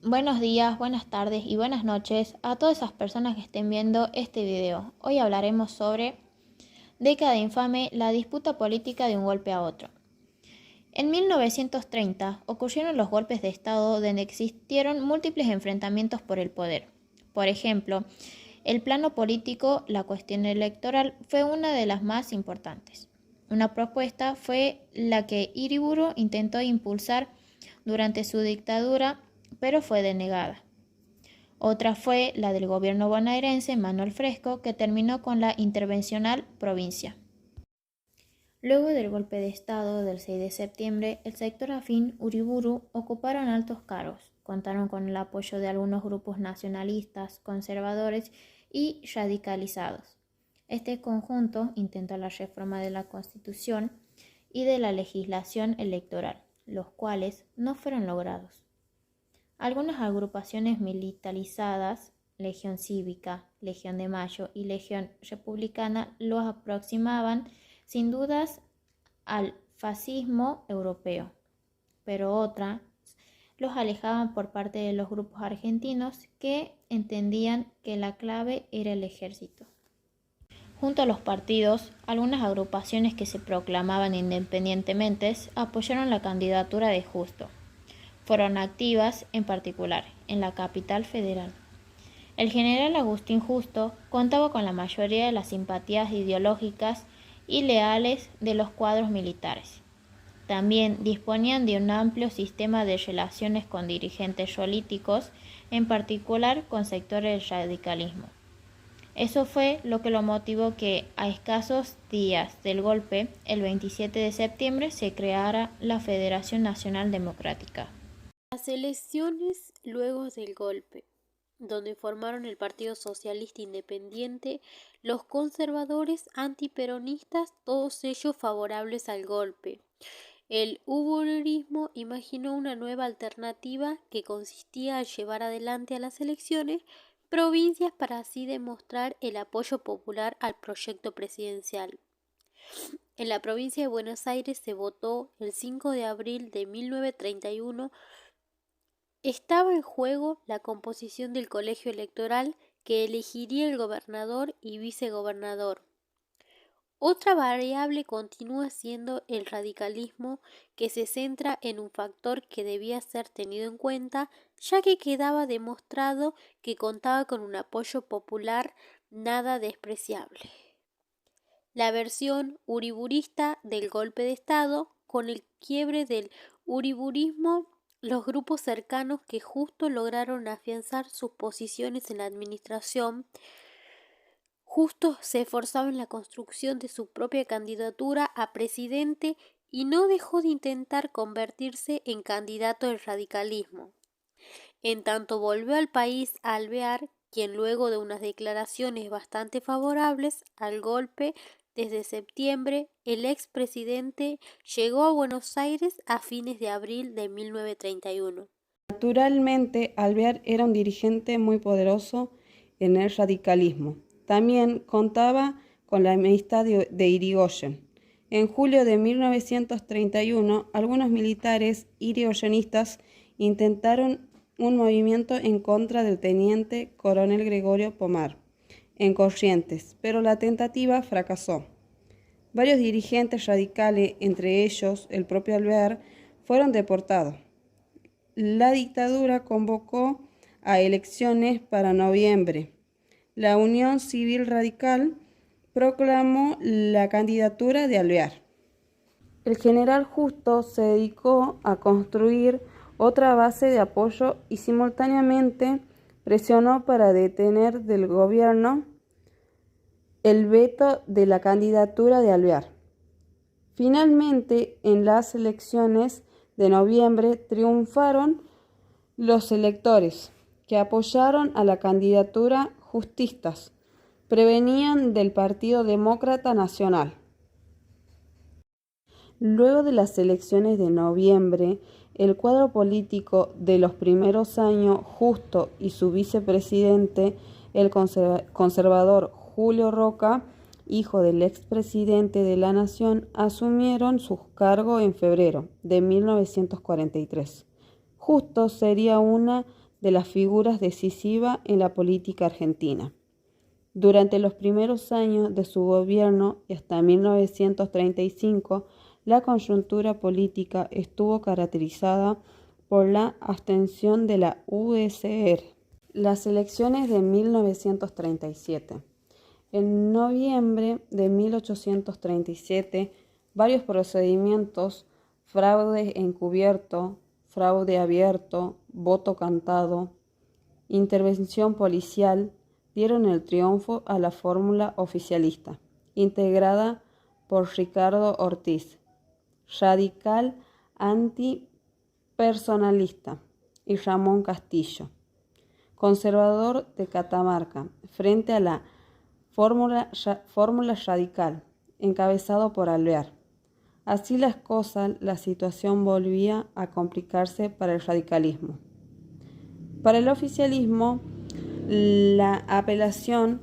Buenos días, buenas tardes y buenas noches a todas esas personas que estén viendo este video. Hoy hablaremos sobre década infame, la disputa política de un golpe a otro. En 1930 ocurrieron los golpes de Estado donde existieron múltiples enfrentamientos por el poder. Por ejemplo, el plano político, la cuestión electoral fue una de las más importantes. Una propuesta fue la que Iriburu intentó impulsar durante su dictadura, pero fue denegada. Otra fue la del gobierno bonaerense Manuel Fresco, que terminó con la intervencional provincia. Luego del golpe de Estado del 6 de septiembre, el sector afín Uriburu ocuparon altos cargos, contaron con el apoyo de algunos grupos nacionalistas, conservadores y radicalizados. Este conjunto intentó la reforma de la Constitución y de la legislación electoral, los cuales no fueron logrados. Algunas agrupaciones militarizadas, Legión Cívica, Legión de Mayo y Legión Republicana, los aproximaban sin dudas al fascismo europeo, pero otras los alejaban por parte de los grupos argentinos que entendían que la clave era el ejército. Junto a los partidos, algunas agrupaciones que se proclamaban independientemente apoyaron la candidatura de Justo. Fueron activas, en particular, en la capital federal. El general Agustín Justo contaba con la mayoría de las simpatías ideológicas y leales de los cuadros militares. También disponían de un amplio sistema de relaciones con dirigentes políticos, en particular con sectores del radicalismo. Eso fue lo que lo motivó que, a escasos días del golpe, el 27 de septiembre, se creara la Federación Nacional Democrática. Las elecciones luego del golpe, donde formaron el Partido Socialista Independiente, los conservadores antiperonistas, todos ellos favorables al golpe. El uburismo imaginó una nueva alternativa que consistía en llevar adelante a las elecciones provincias para así demostrar el apoyo popular al proyecto presidencial. En la provincia de Buenos Aires se votó el 5 de abril de 1931. Estaba en juego la composición del colegio electoral que elegiría el gobernador y vicegobernador. Otra variable continúa siendo el radicalismo, que se centra en un factor que debía ser tenido en cuenta, ya que quedaba demostrado que contaba con un apoyo popular nada despreciable. La versión uriburista del golpe de Estado, con el quiebre del uriburismo, los grupos cercanos que justo lograron afianzar sus posiciones en la administración, Justo se esforzaba en la construcción de su propia candidatura a presidente y no dejó de intentar convertirse en candidato del radicalismo. En tanto volvió al país Alvear, quien luego de unas declaraciones bastante favorables al golpe desde septiembre, el expresidente llegó a Buenos Aires a fines de abril de 1931. Naturalmente, Alvear era un dirigente muy poderoso en el radicalismo. También contaba con la amistad de Irigoyen. En julio de 1931, algunos militares irigoyenistas intentaron un movimiento en contra del teniente coronel Gregorio Pomar en Corrientes, pero la tentativa fracasó. Varios dirigentes radicales, entre ellos el propio Alvear, fueron deportados. La dictadura convocó a elecciones para noviembre. La Unión Civil Radical proclamó la candidatura de Alvear. El general Justo se dedicó a construir otra base de apoyo y simultáneamente presionó para detener del gobierno el veto de la candidatura de Alvear. Finalmente, en las elecciones de noviembre triunfaron los electores que apoyaron a la candidatura justistas, prevenían del Partido Demócrata Nacional. Luego de las elecciones de noviembre, el cuadro político de los primeros años, Justo y su vicepresidente, el conservador Julio Roca, hijo del expresidente de la Nación, asumieron sus cargos en febrero de 1943. Justo sería una de las figuras decisivas en la política argentina. Durante los primeros años de su gobierno y hasta 1935, la coyuntura política estuvo caracterizada por la abstención de la USR. Las elecciones de 1937. En noviembre de 1837, varios procedimientos, fraude encubierto, fraude abierto, voto cantado, intervención policial, dieron el triunfo a la fórmula oficialista, integrada por Ricardo Ortiz, radical antipersonalista, y Ramón Castillo, conservador de Catamarca, frente a la fórmula radical, encabezado por Alvear. Así las cosas, la situación volvía a complicarse para el radicalismo. Para el oficialismo, la apelación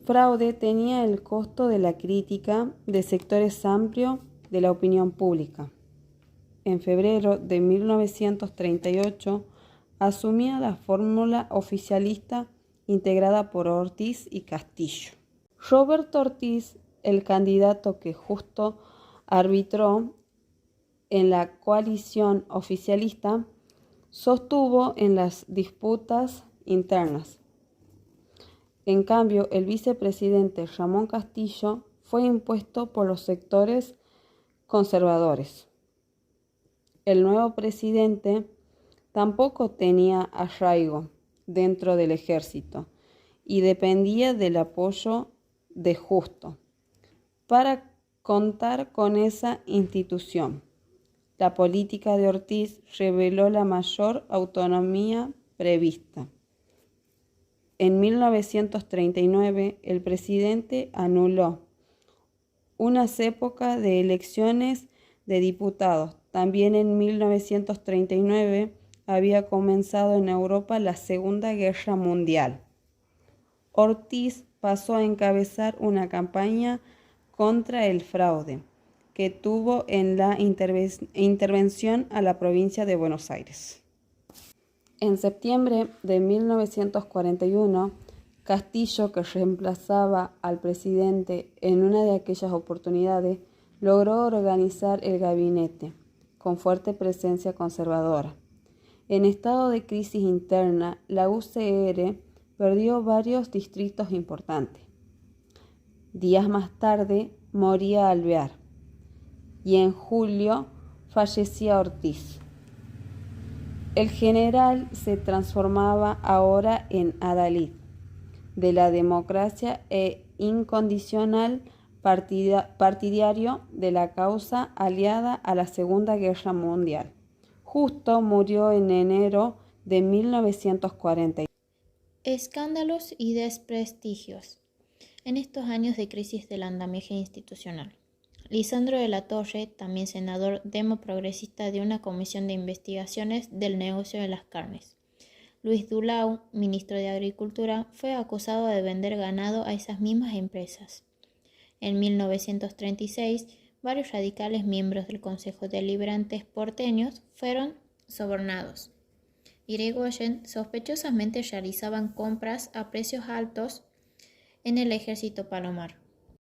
fraude tenía el costo de la crítica de sectores amplios de la opinión pública. En febrero de 1938 asumía la fórmula oficialista integrada por Ortiz y Castillo. Roberto Ortiz, el candidato que justo arbitró en la coalición oficialista, sostuvo en las disputas internas. En cambio, el vicepresidente Ramón Castillo fue impuesto por los sectores conservadores. El nuevo presidente tampoco tenía arraigo dentro del ejército y dependía del apoyo de Justo para contar con esa institución. La política de Ortiz reveló la mayor autonomía prevista. En 1939, el presidente anuló unas épocas de elecciones de diputados. También en 1939 había comenzado en Europa la Segunda Guerra Mundial. Ortiz pasó a encabezar una campaña contra el fraude que tuvo en la intervención a la provincia de Buenos Aires. En septiembre de 1941, Castillo, que reemplazaba al presidente en una de aquellas oportunidades, logró organizar el gabinete con fuerte presencia conservadora. En estado de crisis interna, la UCR perdió varios distritos importantes. Días más tarde moría Alvear y en julio fallecía Ortiz. El general se transformaba ahora en adalid de la democracia e incondicional partidario de la causa aliada a la Segunda Guerra Mundial. Justo murió en enero de 1940. Escándalos y desprestigios. En estos años de crisis del andamiaje institucional, Lisandro de la Torre, también senador demoprogresista de una comisión de investigaciones del negocio de las carnes. Luis Dulau, ministro de Agricultura, fue acusado de vender ganado a esas mismas empresas. En 1936, varios radicales miembros del Consejo Deliberante porteños fueron sobornados. Irigoyen sospechosamente realizaban compras a precios altos en el ejército Palomar.